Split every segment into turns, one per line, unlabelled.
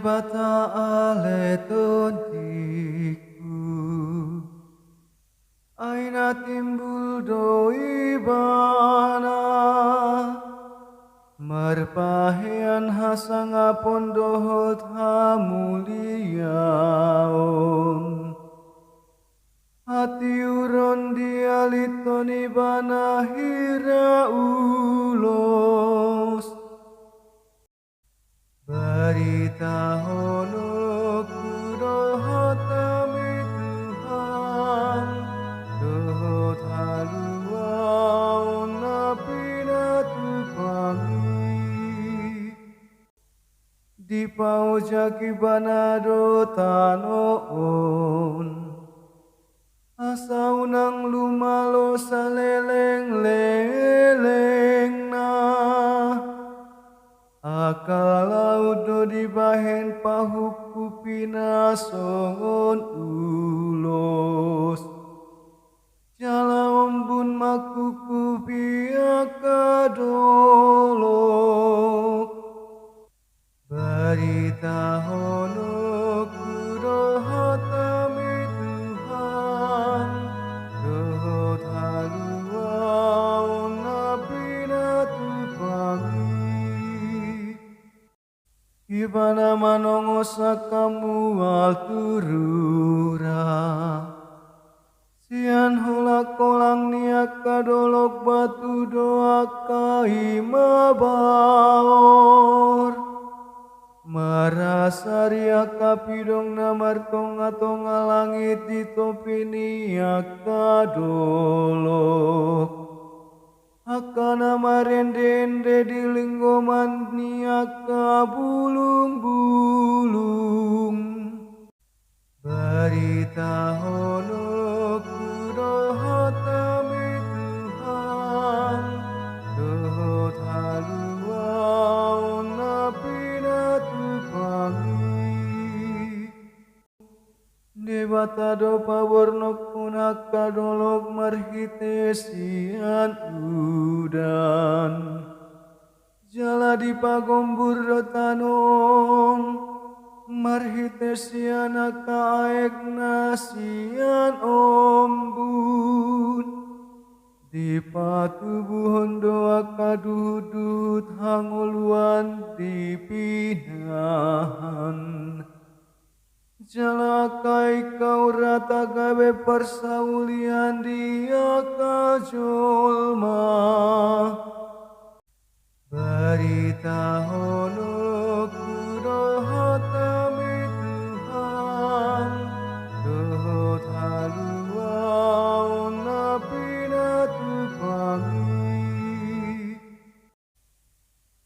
bata ale tontiku, aina timbul doi bana, marpahean hasanga pondohot hamuliaon. Hati uron dialitoni bana hira ulos, berita hono kurohatami Tuhan, dohot haluaon napina tupangi. Di paujaki banado tanoon, asa unang lumalo sa leleng-leleng na, akalau do di bahen pahukupina songon ulos, jala ombun makukupi akadolok, berita hono kurohatami Tuhan, dohot haluaon napina tupangi. Ibana manongo sakamu alturura, sian hulak kolang niak kadolok batu doa kaimabaor, marasaria kapidong namar tonga-tonga langit di topi niak kadolok, akana marende-ende di linggoman niak kabulung-bulung, berita hono kurohatami Tuhan, dohot haluaon napina tupangi. Debata do pabornok punak kadolok marhitesian udan, jala di pagombur rotanon, marhitesian akaek nasian ombun, di patubuhon doa kadudut hanguluan di pinahan, jala kai kau rata gawe persaulian dia kajolma, berita hono kurohatami Tuhan, dohot haluaon napina tupangi.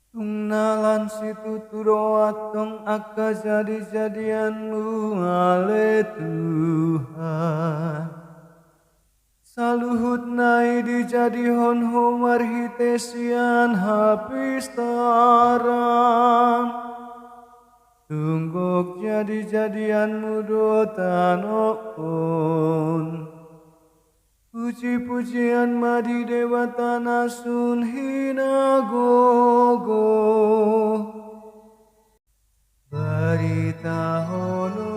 Tungnalan situ turoatong aka jadi-jadianmu ale Tuhan, saluhut nai dijadihon homar hitesian hapistaran, tunggok jadi-jadianmu do tanoon, puji-pujian madi dewata nasun hinagogo, berita hono